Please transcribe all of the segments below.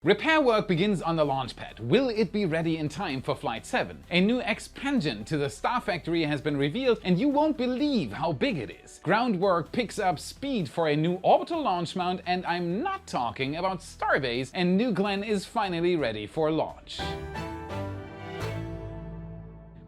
Repair work begins on the Launchpad. Will it be ready in time for Flight 7? A new expansion to the StarFactory has been revealed and you won't believe how big it is. Groundwork picks up speed for a new orbital launch mount, and I'm not talking about Starbase, and New Glenn is finally ready for launch.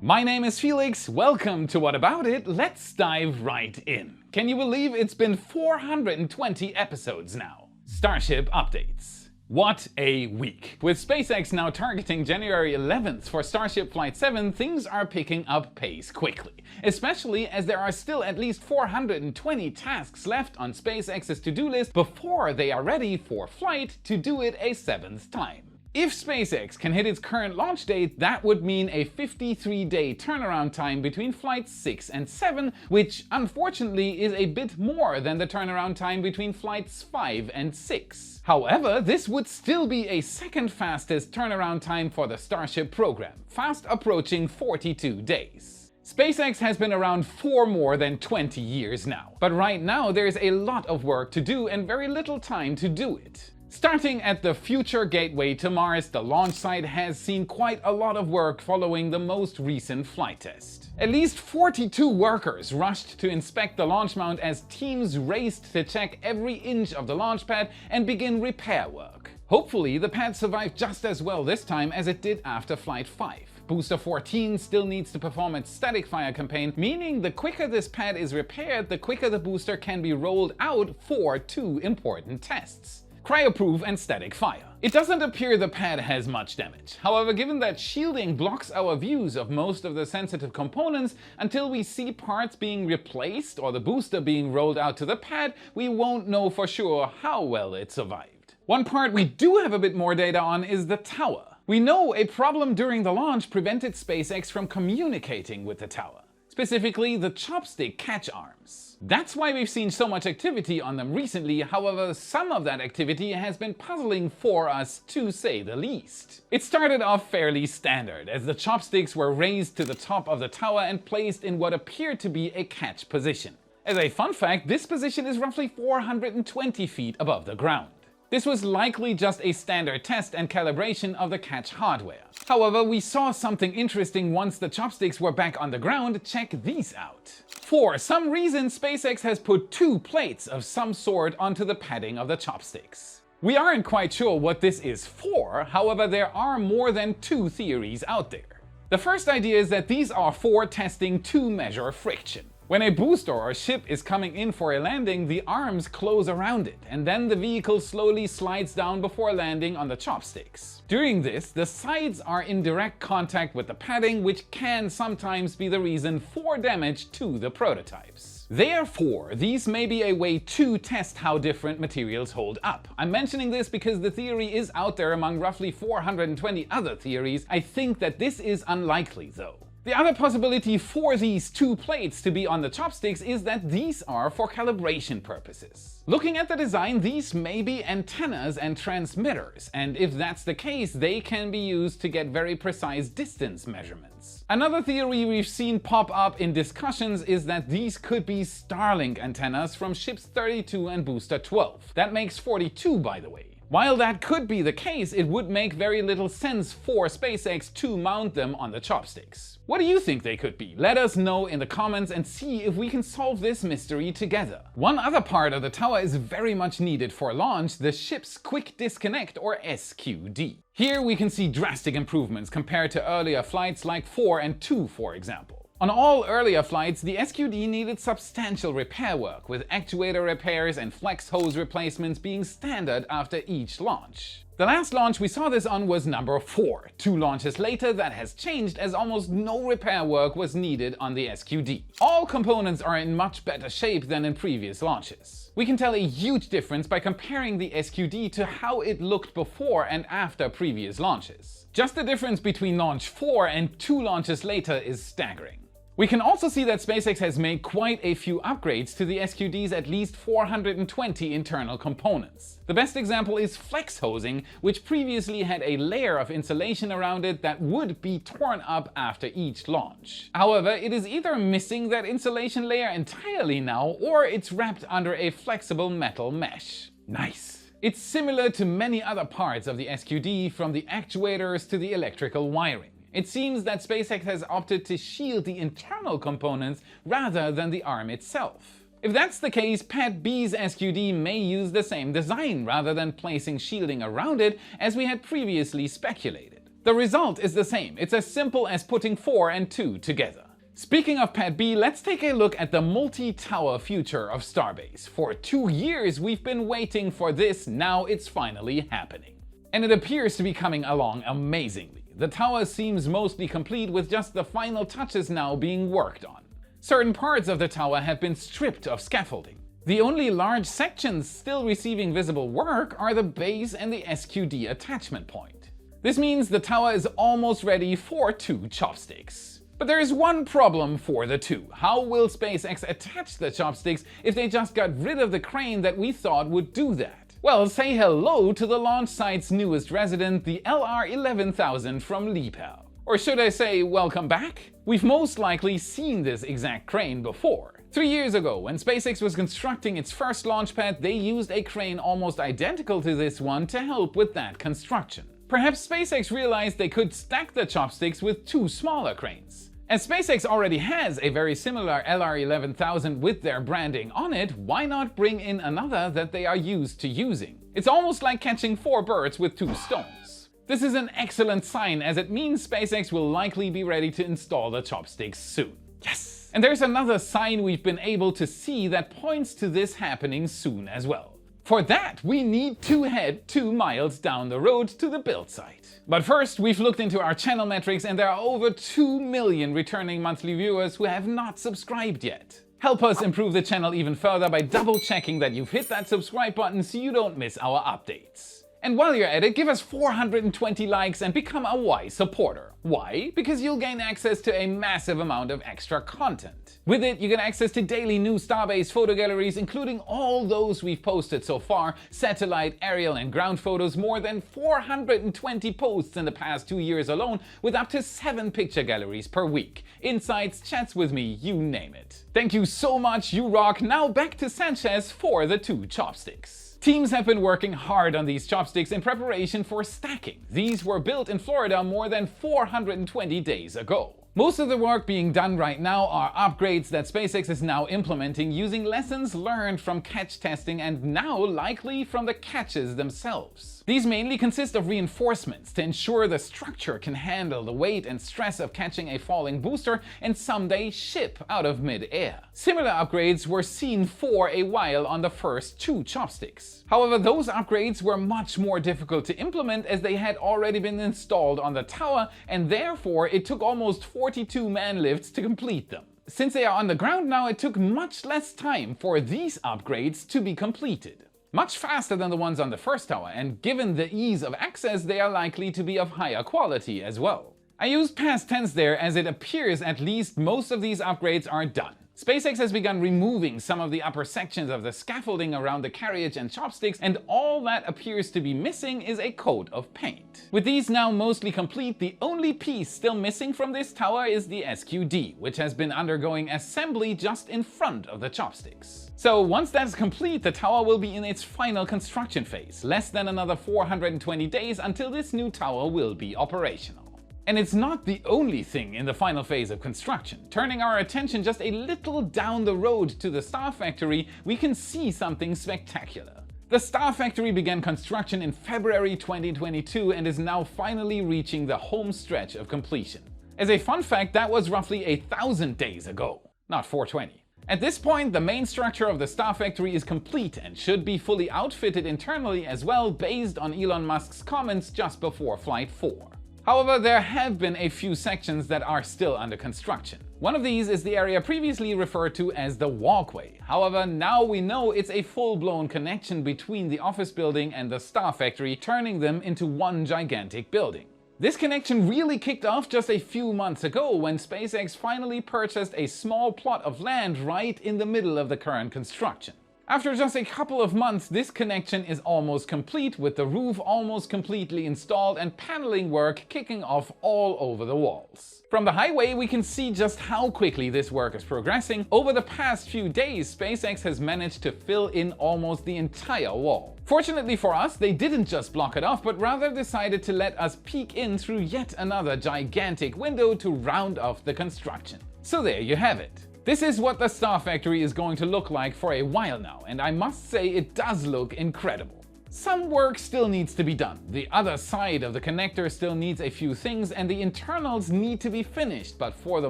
My name is Felix, welcome to What About It, let's dive right in. Can you believe it's been 420 episodes now? Starship updates. What a week! With SpaceX now targeting January 11th for Starship Flight 7, things are picking up pace quickly. Especially as there are still at least 420 tasks left on SpaceX's to-do list before they are ready for flight to do it a 7th time. If SpaceX can hit its current launch date, that would mean a 53-day turnaround time between flights 6 and 7, which unfortunately is a bit more than the turnaround time between flights 5 and 6. However, this would still be a second fastest turnaround time for the Starship program, fast approaching 42 days. SpaceX has been around for more than 20 years now, but right now there's a lot of work to do and very little time to do it. Starting at the future gateway to Mars, the launch site has seen quite a lot of work following the most recent flight test. At least 42 workers rushed to inspect the launch mount as teams raced to check every inch of the launch pad and begin repair work. Hopefully, the pad survived just as well this time as it did after Flight 5. Booster 14 still needs to perform its static fire campaign, meaning the quicker this pad is repaired, the quicker the booster can be rolled out for two important tests: cryoproof and static fire. It doesn't appear the pad has much damage. However, given that shielding blocks our views of most of the sensitive components, until we see parts being replaced or the booster being rolled out to the pad, we won't know for sure how well it survived. One part we do have a bit more data on is the tower. We know a problem during the launch prevented SpaceX from communicating with the tower, specifically the Chopstick catch arms. That's why we've seen so much activity on them recently. However, some of that activity has been puzzling for us, to say the least. It started off fairly standard, as the chopsticks were raised to the top of the tower and placed in what appeared to be a catch position. As a fun fact, this position is roughly 420 feet above the ground. This was likely just a standard test and calibration of the catch hardware. However, we saw something interesting once the chopsticks were back on the ground. Check these out. For some reason, SpaceX has put two plates of some sort onto the padding of the chopsticks. We aren't quite sure what this is for, however there are more than two theories out there. The first idea is that these are for testing to measure friction. When a booster or ship is coming in for a landing, the arms close around it, and then the vehicle slowly slides down before landing on the chopsticks. During this, the sides are in direct contact with the padding, which can sometimes be the reason for damage to the prototypes. Therefore, these may be a way to test how different materials hold up. I'm mentioning this because the theory is out there among roughly 420 other theories. I think that this is unlikely though. The other possibility for these two plates to be on the chopsticks is that these are for calibration purposes. Looking at the design, these may be antennas and transmitters, and if that's the case, they can be used to get very precise distance measurements. Another theory we've seen pop up in discussions is that these could be Starlink antennas from ships 32 and booster 12. That makes 42, by the way. While that could be the case, it would make very little sense for SpaceX to mount them on the chopsticks. What do you think they could be? Let us know in the comments and see if we can solve this mystery together. One other part of the tower is very much needed for launch: the ship's quick disconnect, or SQD. Here we can see drastic improvements compared to earlier flights like 4 and 2, for example. On all earlier flights, the SQD needed substantial repair work, with actuator repairs and flex hose replacements being standard after each launch. The last launch we saw this on was number 4. 2 launches later, that has changed, as almost no repair work was needed on the SQD. All components are in much better shape than in previous launches. We can tell a huge difference by comparing the SQD to how it looked before and after previous launches. Just the difference between launch 4 and 2 launches later is staggering. We can also see that SpaceX has made quite a few upgrades to the SQD's at least 420 internal components. The best example is flex hosing, which previously had a layer of insulation around it that would be torn up after each launch. However, it is either missing that insulation layer entirely now, or it's wrapped under a flexible metal mesh. Nice! It's similar to many other parts of the SQD, from the actuators to the electrical wiring. It seems that SpaceX has opted to shield the internal components rather than the arm itself. If that's the case, Pad B's SQD may use the same design rather than placing shielding around it as we had previously speculated. The result is the same. It's as simple as putting 4 and 2 together. Speaking of Pad B, let's take a look at the multi-tower future of Starbase. For 2 years we've been waiting for this, now it's finally happening. And it appears to be coming along amazingly. The tower seems mostly complete, with just the final touches now being worked on. Certain parts of the tower have been stripped of scaffolding. The only large sections still receiving visible work are the base and the SQD attachment point. This means the tower is almost ready for 2 chopsticks. But there is one problem for the 2. How will SpaceX attach the chopsticks if they just got rid of the crane that we thought would do that? Well, say hello to the launch site's newest resident, the LR11000 from Liebherr. Or should I say, welcome back? We've most likely seen this exact crane before. 3 years ago, when SpaceX was constructing its first launch pad, they used a crane almost identical to this one to help with that construction. Perhaps SpaceX realized they could stack the chopsticks with 2 smaller cranes. As SpaceX already has a very similar LR11000 with their branding on it, why not bring in another that they are used to using? It's almost like catching 4 birds with 2 stones. This is an excellent sign, as it means SpaceX will likely be ready to install the chopsticks soon. Yes! And there's another sign we've been able to see that points to this happening soon as well. For that, we need to head 2 miles down the road to the build site. But first, we've looked into our channel metrics, and there are over 2 million returning monthly viewers who have not subscribed yet. Help us improve the channel even further by double checking that you've hit that subscribe button so you don't miss our updates. And while you're at it, give us 420 likes and become a wise supporter. Why? Because you'll gain access to a massive amount of extra content. With it, you get access to daily new Starbase photo galleries, including all those we've posted so far, satellite, aerial and ground photos, more than 420 posts in the past 2 years alone, with up to 7 picture galleries per week. Insights, chats with me, you name it. Thank you so much, you rock. Now back to Sanchez for the 2 chopsticks. Teams have been working hard on these chopsticks in preparation for stacking. These were built in Florida more than 420 days ago. Most of the work being done right now are upgrades that SpaceX is now implementing using lessons learned from catch testing and now likely from the catches themselves. These mainly consist of reinforcements to ensure the structure can handle the weight and stress of catching a falling booster and someday ship out of mid-air. Similar upgrades were seen for a while on the first 2 chopsticks. However, those upgrades were much more difficult to implement as they had already been installed on the tower, and therefore it took almost 42 man lifts to complete them. Since they are on the ground now, it took much less time for these upgrades to be completed. Much faster than the ones on the first tower, and given the ease of access, they are likely to be of higher quality as well. I used past tense there as it appears at least most of these upgrades are done. SpaceX has begun removing some of the upper sections of the scaffolding around the carriage and chopsticks, and all that appears to be missing is a coat of paint. With these now mostly complete, the only piece still missing from this tower is the SQD, which has been undergoing assembly just in front of the chopsticks. So once that's complete, the tower will be in its final construction phase, less than another 420 days until this new tower will be operational. And it's not the only thing in the final phase of construction. Turning our attention just a little down the road to the StarFactory, we can see something spectacular. The StarFactory began construction in February 2022 and is now finally reaching the home stretch of completion. As a fun fact, that was roughly 1,000 days ago, not 420. At this point, the main structure of the StarFactory is complete and should be fully outfitted internally as well, based on Elon Musk's comments just before Flight 4. However, there have been a few sections that are still under construction. One of these is the area previously referred to as the walkway. However, now we know it's a full-blown connection between the office building and the StarFactory, turning them into one gigantic building. This connection really kicked off just a few months ago when SpaceX finally purchased a small plot of land right in the middle of the current construction. After just a couple of months, this connection is almost complete, with the roof almost completely installed and paneling work kicking off all over the walls. From the highway, we can see just how quickly this work is progressing. Over the past few days, SpaceX has managed to fill in almost the entire wall. Fortunately for us, they didn't just block it off, but rather decided to let us peek in through yet another gigantic window to round off the construction. So there you have it. This is what the StarFactory is going to look like for a while now, and I must say it does look incredible. Some work still needs to be done. The other side of the connector still needs a few things, and the internals need to be finished, but for the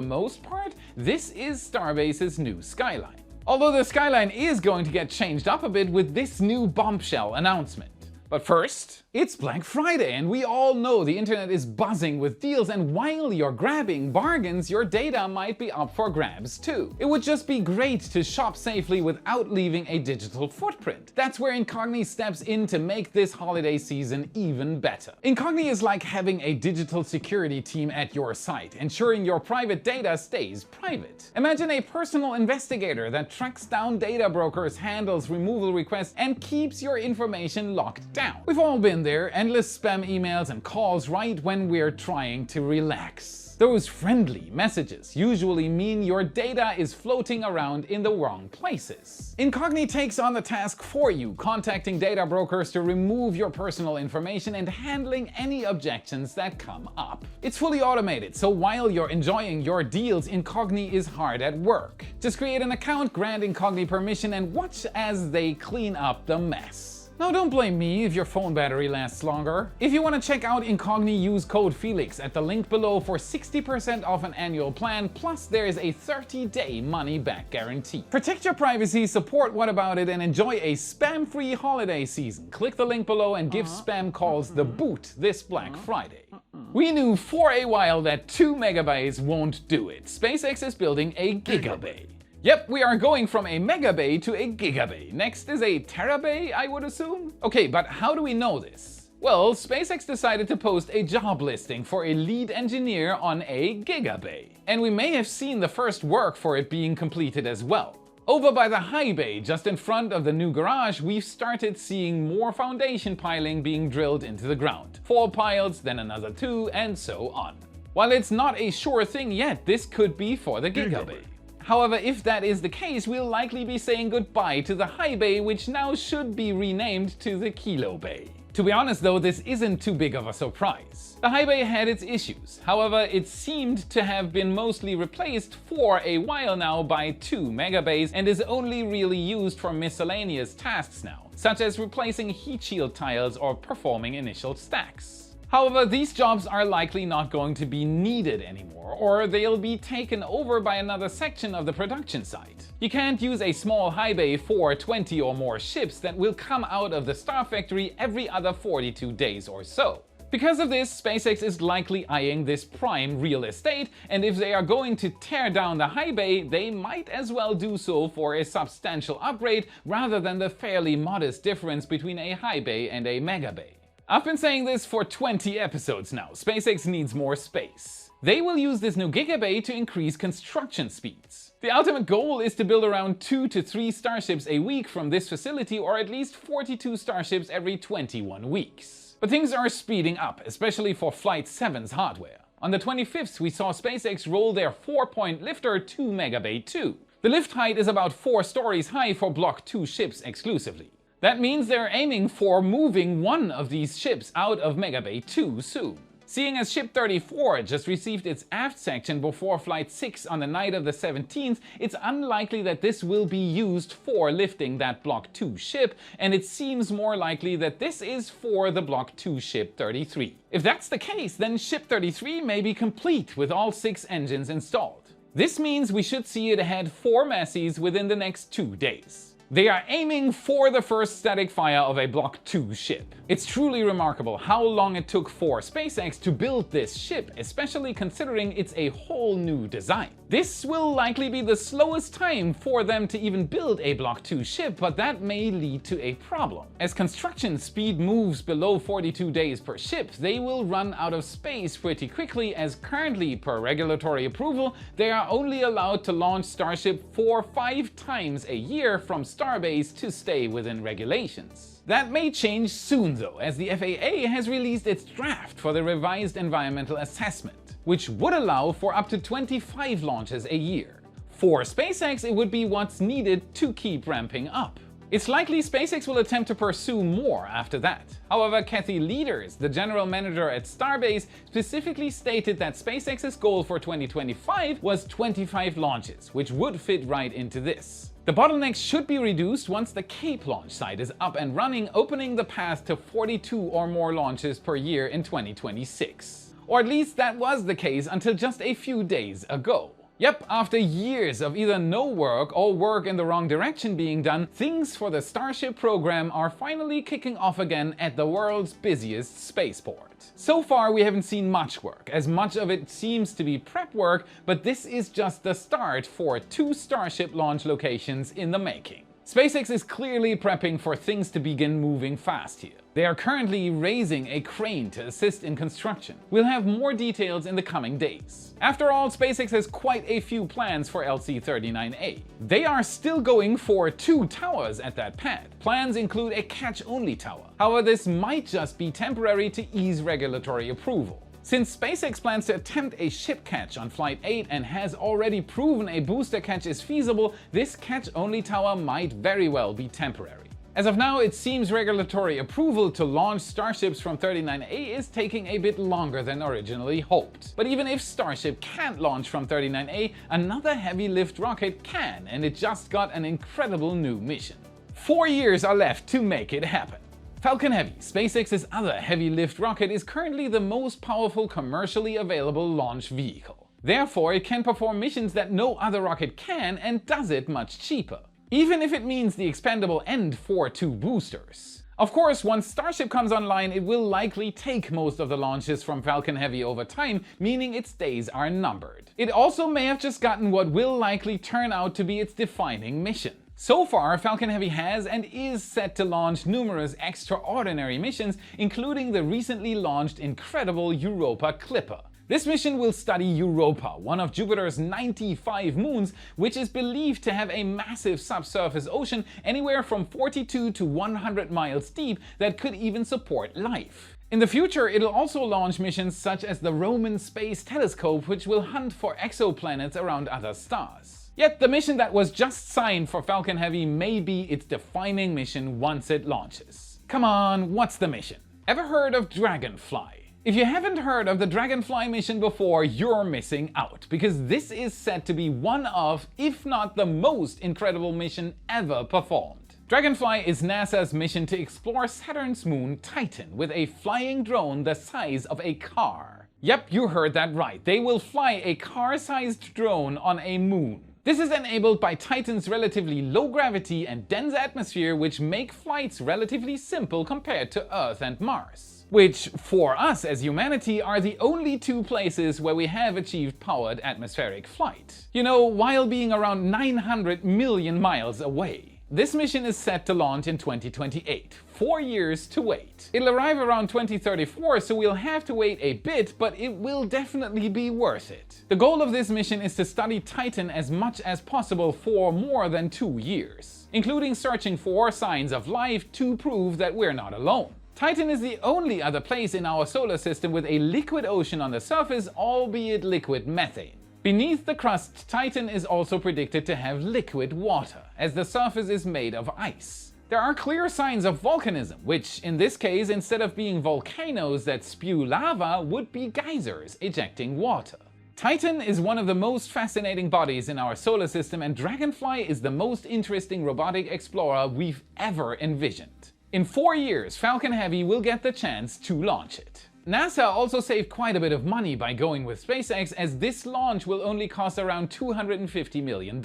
most part, this is Starbase's new skyline. Although the skyline is going to get changed up a bit with this new bombshell announcement. But first, it's Black Friday, and we all know the internet is buzzing with deals, and while you're grabbing bargains, your data might be up for grabs too. It would just be great to shop safely without leaving a digital footprint. That's where Incogni steps in to make this holiday season even better. Incogni is like having a digital security team at your site, ensuring your private data stays private. Imagine a personal investigator that tracks down data brokers, handles removal requests, and keeps your information locked down. We've all been there, endless spam emails and calls right when we're trying to relax. Those friendly messages usually mean your data is floating around in the wrong places. Incogni takes on the task for you, contacting data brokers to remove your personal information and handling any objections that come up. It's fully automated, so while you're enjoying your deals, Incogni is hard at work. Just create an account, grant Incogni permission, and watch as they clean up the mess. Now don't blame me if your phone battery lasts longer. If you want to check out Incogni, use code Felix at the link below for 60% off an annual plan, plus there is a 30-day money-back guarantee. Protect your privacy, support What About It, and enjoy a spam-free holiday season. Click the link below and give spam calls the boot this Black Friday. We knew for a while that 2 megabytes won't do it. SpaceX is building a Giga Bay. Yep, we are going from a Mega Bay to a Giga Bay. Next is a Terabay, I would assume? Okay, but how do we know this? Well, SpaceX decided to post a job listing for a lead engineer on a Giga Bay. And we may have seen the first work for it being completed as well. Over by the high bay, just in front of the new garage, we've started seeing more foundation piling being drilled into the ground. 4 piles, then another 2, and so on. While it's not a sure thing yet, this could be for the Giga Bay. However, if that is the case, we'll likely be saying goodbye to the high bay, which now should be renamed to the Kilo Bay. To be honest though, this isn't too big of a surprise. The high bay had its issues. However, it seemed to have been mostly replaced for a while now by 2 megabays and is only really used for miscellaneous tasks now, such as replacing heat shield tiles or performing initial stacks. However, these jobs are likely not going to be needed anymore, or they'll be taken over by another section of the production site. You can't use a small high bay for 20 or more ships that will come out of the StarFactory every other 42 days or so. Because of this, SpaceX is likely eyeing this prime real estate, and if they are going to tear down the high bay, they might as well do so for a substantial upgrade rather than the fairly modest difference between a high bay and a mega bay. I've been saying this for 20 episodes now. SpaceX needs more space. They will use this new Giga Bay to increase construction speeds. The ultimate goal is to build around 2 to 3 starships a week from this facility, or at least 42 starships every 21 weeks. But things are speeding up, especially for Flight 7's hardware. On the 25th, we saw SpaceX roll their 4-point lifter to Mega Bay 2. The lift height is about 4 stories high for Block 2 ships exclusively. That means they're aiming for moving one of these ships out of Mega Bay 2 soon. Seeing as Ship 34 just received its aft section before Flight 6 on the night of the 17th, it's unlikely that this will be used for lifting that Block 2 ship, and it seems more likely that this is for the Block 2 Ship 33. If that's the case, then Ship 33 may be complete with all 6 engines installed. This means we should see it ahead 4 Massies within the next 2 days. They are aiming for the first static fire of a Block 2 ship. It's truly remarkable how long it took for SpaceX to build this ship, especially considering it's a whole new design. This will likely be the slowest time for them to even build a Block 2 ship, but that may lead to a problem. As construction speed moves below 42 days per ship, they will run out of space pretty quickly, as currently, per regulatory approval, they are only allowed to launch Starship 5 times a year from Starbase to stay within regulations. That may change soon though, as the FAA has released its draft for the revised environmental assessment, which would allow for up to 25 launches a year. For SpaceX, it would be what's needed to keep ramping up. It's likely SpaceX will attempt to pursue more after that. However, Kathy Leaders, the general manager at Starbase, specifically stated that SpaceX's goal for 2025 was 25 launches, which would fit right into this. The bottlenecks should be reduced once the Cape launch site is up and running, opening the path to 42 or more launches per year in 2026. Or at least that was the case until just a few days ago. Yep, after years of either no work or work in the wrong direction being done, things for the Starship program are finally kicking off again at the world's busiest spaceport. So far we haven't seen much work, as much of it seems to be prep work, but this is just the start for 2 Starship launch locations in the making. SpaceX is clearly prepping for things to begin moving fast here. They are currently raising a crane to assist in construction. We'll have more details in the coming days. After all, SpaceX has quite a few plans for LC-39A. They are still going for 2 towers at that pad. Plans include a catch-only tower. However, this might just be temporary to ease regulatory approval. Since SpaceX plans to attempt a ship catch on Flight 8 and has already proven a booster catch is feasible, this catch-only tower might very well be temporary. As of now, it seems regulatory approval to launch Starships from 39A is taking a bit longer than originally hoped. But even if Starship can't launch from 39A, another heavy lift rocket can, and it just got an incredible new mission. 4 years are left to make it happen. Falcon Heavy, SpaceX's other heavy lift rocket, is currently the most powerful commercially available launch vehicle. Therefore, it can perform missions that no other rocket can and does it much cheaper, even if it means the expendable end for 2 boosters. Of course, once Starship comes online, it will likely take most of the launches from Falcon Heavy over time, meaning its days are numbered. It also may have just gotten what will likely turn out to be its defining mission. So far, Falcon Heavy has and is set to launch numerous extraordinary missions, including the recently launched incredible Europa Clipper. This mission will study Europa, one of Jupiter's 95 moons, which is believed to have a massive subsurface ocean anywhere from 42 to 100 miles deep that could even support life. In the future, it'll also launch missions such as the Roman Space Telescope, which will hunt for exoplanets around other stars. Yet the mission that was just signed for Falcon Heavy may be its defining mission once it launches. Come on, what's the mission? Ever heard of Dragonfly? If you haven't heard of the Dragonfly mission before, you're missing out, because this is set to be one of, if not the most incredible mission ever performed. Dragonfly is NASA's mission to explore Saturn's moon Titan with a flying drone the size of a car. Yep, you heard that right. They will fly a car-sized drone on a moon. This is enabled by Titan's relatively low gravity and dense atmosphere, which make flights relatively simple compared to Earth and Mars, which for us as humanity are the only 2 places where we have achieved powered atmospheric flight. You know, while being around 900 million miles away. This mission is set to launch in 2028, 4 years to wait. It'll arrive around 2034, so we'll have to wait a bit, but it will definitely be worth it. The goal of this mission is to study Titan as much as possible for more than 2 years, including searching for signs of life to prove that we're not alone. Titan is the only other place in our solar system with a liquid ocean on the surface, albeit liquid methane. Beneath the crust, Titan is also predicted to have liquid water, as the surface is made of ice. There are clear signs of volcanism, which in this case, instead of being volcanoes that spew lava, would be geysers ejecting water. Titan is one of the most fascinating bodies in our solar system, and Dragonfly is the most interesting robotic explorer we've ever envisioned. In 4 years, Falcon Heavy will get the chance to launch it. NASA also saved quite a bit of money by going with SpaceX, as this launch will only cost around $250 million.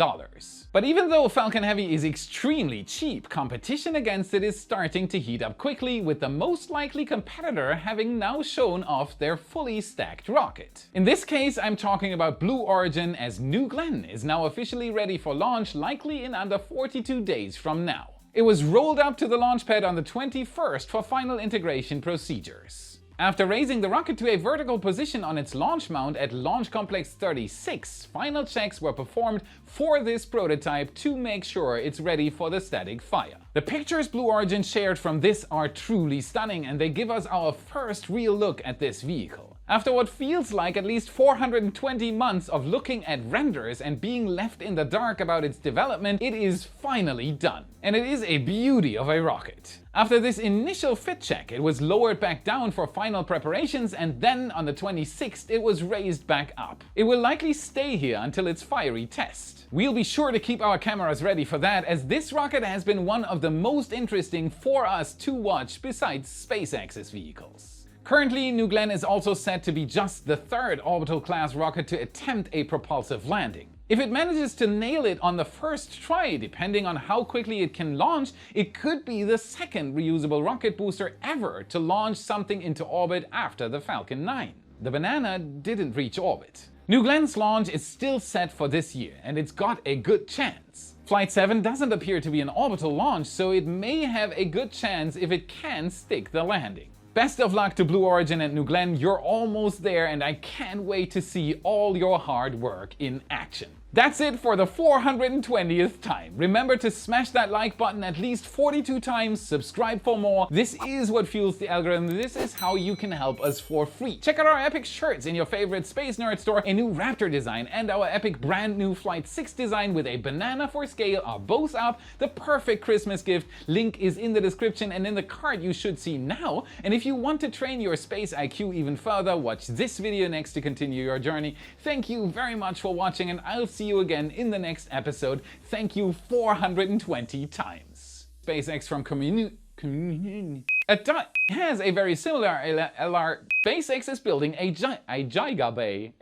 But even though Falcon Heavy is extremely cheap, competition against it is starting to heat up quickly, with the most likely competitor having now shown off their fully stacked rocket. In this case, I'm talking about Blue Origin, as New Glenn is now officially ready for launch, likely in under 42 days from now. It was rolled up to the Launchpad on the 21st for final integration procedures. After raising the rocket to a vertical position on its launch mount at Launch Complex 36, final checks were performed for this prototype to make sure it's ready for the static fire. The pictures Blue Origin shared from this are truly stunning, and they give us our first real look at this vehicle. After what feels like at least 420 months of looking at renders and being left in the dark about its development, it is finally done. And it is a beauty of a rocket. After this initial fit check, it was lowered back down for final preparations, and then on the 26th it was raised back up. It will likely stay here until its fiery test. We'll be sure to keep our cameras ready for that, as this rocket has been one of the most interesting for us to watch besides SpaceX's vehicles. Currently, New Glenn is also set to be just the third orbital-class rocket to attempt a propulsive landing. If it manages to nail it on the first try, depending on how quickly it can launch, it could be the second reusable rocket booster ever to launch something into orbit after the Falcon 9. The banana didn't reach orbit. New Glenn's launch is still set for this year, and it's got a good chance. Flight 7 doesn't appear to be an orbital launch, so it may have a good chance if it can stick the landing. Best of luck to Blue Origin and New Glenn, you're almost there, and I can't wait to see all your hard work in action. That's it for the 420th time. Remember to smash that like button at least 42 times, subscribe for more. This is what fuels the algorithm. This is how you can help us for free. Check out our epic shirts in your favorite Space Nerd store. A new Raptor design and our epic brand new Flight 6 design with a banana for scale are both up. The perfect Christmas gift. Link is in the description and in the card you should see now. And if you want to train your space IQ even further, watch this video next to continue your journey. Thank you very much for watching, and I'll see you again in the next episode. Thank you 420 times. SpaceX from has a very similar LR. SpaceX is building a Giga Bay.